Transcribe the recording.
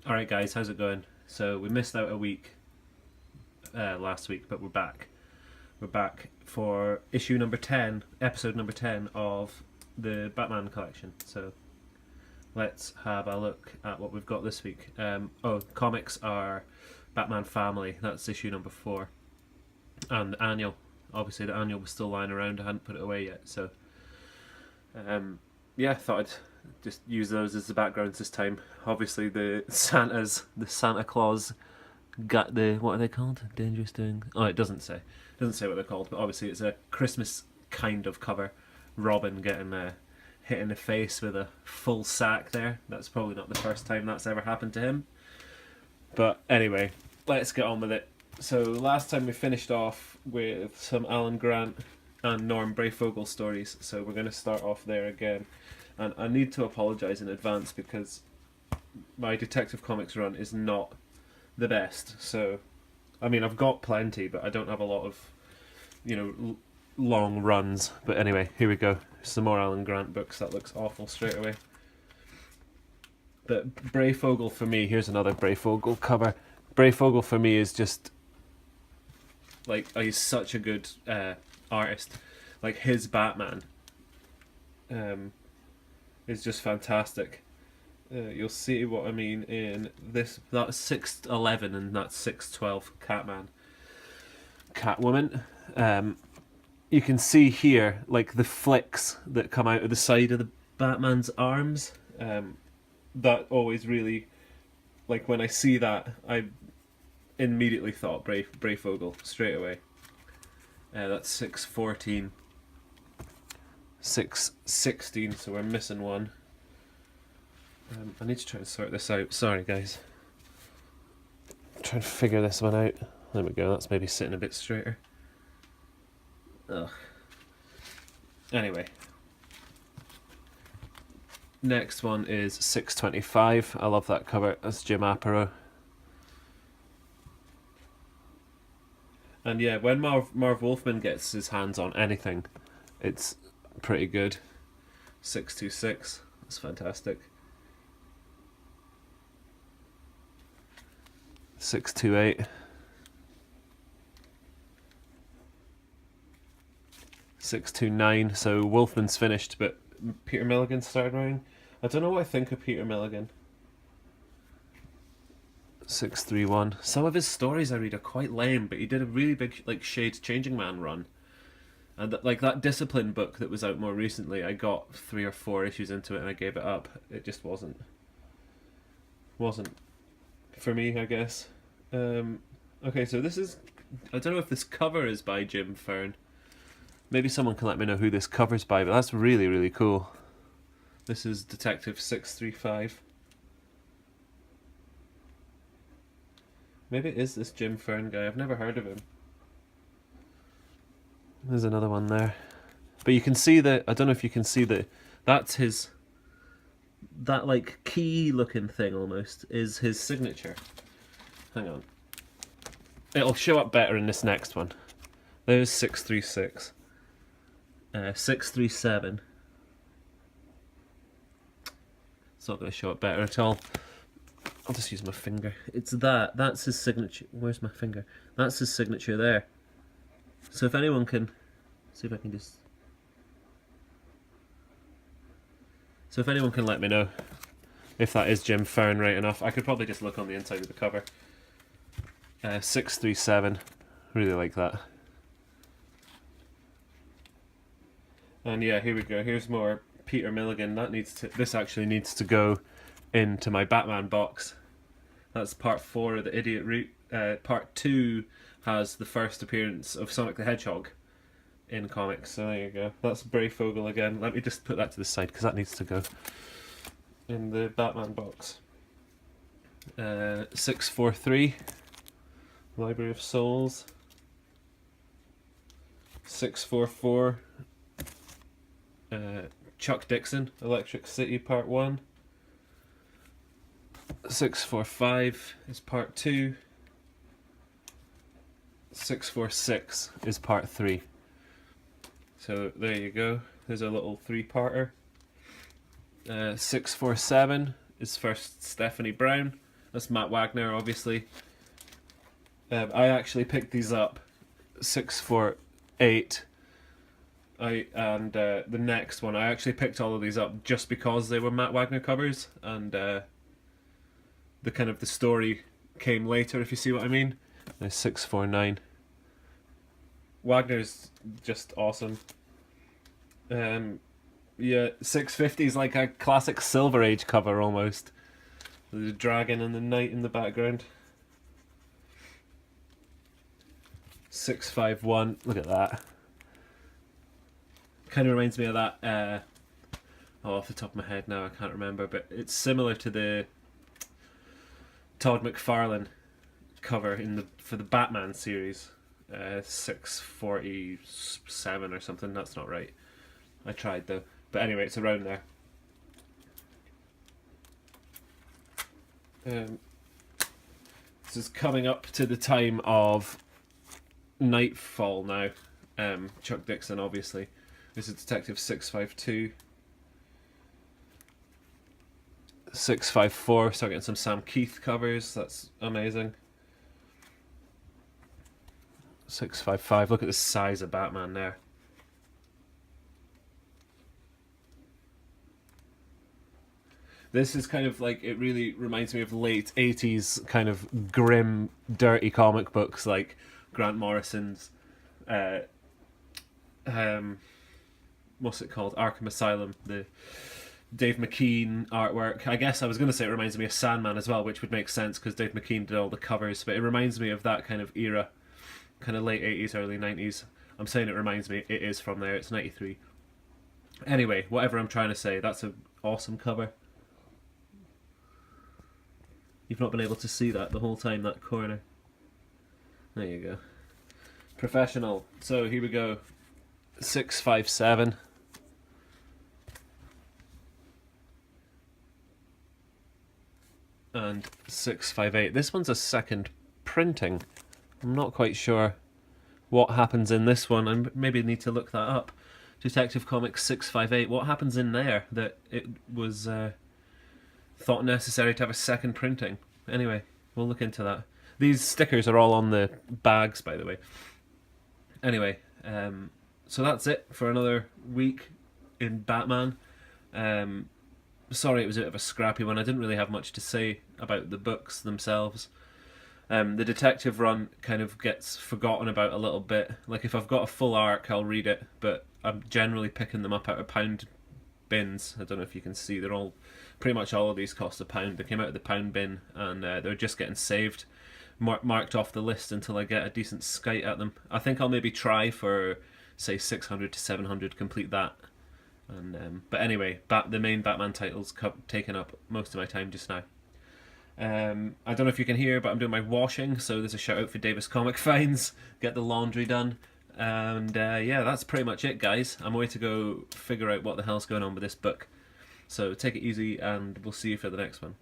Alright guys, how's it going? So we missed out a week last week, but we're back. We're back for issue number 10, episode number 10 of the Batman collection. So let's have a look at what we've got this week. Comics are Batman Family, that's issue number 4. And the annual. Obviously the annual was still lying around, I hadn't put it away yet, so I thought I'd just use those as the backgrounds this time. Obviously the Santa Claus got the, what are they called? Dangerous Doing. Oh, it doesn't say. It doesn't say what they're called, but obviously it's a Christmas kind of cover. Robin getting hit in the face with a full sack there. That's probably not the first time that's ever happened to him. But anyway, let's get on with it. So last time we finished off with some Alan Grant and Norm Breyfogle stories, so we're going to start off there again. And I need to apologise in advance because my Detective Comics run is not the best. So, I mean, I've got plenty, but I don't have a lot of, long runs. But anyway, here we go. Some more Alan Grant books. That looks awful straight away. But Breyfogle for me, here's another Breyfogle cover. Breyfogle for me is just, he's such a good artist. Like, his Batman is just fantastic. You'll see what I mean in this. That's 611 and that's 612 Catwoman. You can see here like the flicks that come out of the side of the Batman's arms. That always really, like, when I see that, I immediately thought Breyfogle straight away. That's 614. 616, so we're missing one. I need to try and sort this out. Sorry, guys. I'm trying to figure this one out. There we go. That's maybe sitting a bit straighter. Ugh. Anyway. Next one is 625. I love that cover. That's Jim Aparo. And yeah, when Marv Wolfman gets his hands on anything, it's pretty good. 626. That's fantastic. 628. 629. So Wolfman's finished, but Peter Milligan started writing. I don't know what I think of Peter Milligan. 631. Some of his stories I read are quite lame, but he did a really big Shades Changing Man run. And that Discipline book that was out more recently, I got 3 or 4 issues into it and I gave it up. It just wasn't for me, I guess. Okay, so this is, I don't know if this cover is by Jim Fern. Maybe someone can let me know who this cover's by, but that's really, really cool. This is Detective 635. Maybe it is this Jim Fern guy. I've never heard of him. There's another one there. But you can see I don't know if you can see that's his, that like key looking thing almost is his signature. Hang on. It'll show up better in this next one. There's 636. 637. It's not going to show up better at all. I'll just use my finger. That's his signature. Where's my finger? That's his signature there. So if anyone can, see if I can just. So if anyone can let me know if that is Jim Fern right enough, I could probably just look on the inside of the cover. 637, really like that. And yeah, here we go. Here's more Peter Milligan. This actually needs to go into my Batman box. That's part 4 of the Idiot Route. Part 2 has the first appearance of Sonic the Hedgehog in comics. So there you go. That's Breyfogle again. Let me just put that to the side because that needs to go in the Batman box. 643, Library of Souls. 644, Chuck Dixon, Electric City Part 1. 645 is Part 2. 646 is Part 3. So there you go. There's a little 3-parter. 647 is first Stephanie Brown. That's Matt Wagner, obviously. I actually picked these up 648. The next one, I actually picked all of these up just because they were Matt Wagner covers, and the kind of the story came later, if you see what I mean. 649. Wagner's just awesome. Yeah, 650 is like a classic Silver Age cover almost. The dragon and the knight in the background. 651, look at that. Kind of reminds me of that, off the top of my head now, I can't remember, but it's similar to the Todd McFarlane cover for the Batman series. 647 or something, that's not right. I tried though. But anyway, it's around there. This is coming up to the time of Nightfall now. Chuck Dixon, obviously. This is Detective 652. 654, start getting some Sam Keith covers, that's amazing. 655, look at the size of Batman there. This is kind of like, it really reminds me of late 80s kind of grim, dirty comic books like Grant Morrison's, what's it called? Arkham Asylum, the Dave McKean artwork. I guess I was going to say it reminds me of Sandman as well, which would make sense because Dave McKean did all the covers, but it reminds me of that kind of era, kind of late 80s, early 90s. I'm saying it reminds me, it is from there, it's 93. Anyway, whatever I'm trying to say, that's an awesome cover. You've not been able to see that the whole time, that corner. There you go. Professional. So here we go. 657. And 658. This one's a second printing. I'm not quite sure what happens in this one. I maybe need to look that up. Detective Comics 658. What happens in there that it was thought necessary to have a second printing? Anyway, we'll look into that. These stickers are all on the bags, by the way. Anyway, so that's it for another week in Batman. Sorry it was a bit of a scrappy one. I didn't really have much to say about the books themselves. The detective run kind of gets forgotten about a little bit. Like, if I've got a full arc, I'll read it, but I'm generally picking them up out of pound bins. I don't know if you can see, they're all, pretty much all of these cost £1. They came out of the pound bin, and they're just getting saved, marked off the list until I get a decent skite at them. I think I'll maybe try for, say, 600 to 700, complete that. And but anyway, the main Batman titles taking up most of my time just now. I don't know if you can hear, but I'm doing my washing, so there's a shout out for Davis Comic Finds. Get the laundry done. And yeah, that's pretty much it, guys. I'm away to go figure out what the hell's going on with this book. So take it easy, and we'll see you for the next one.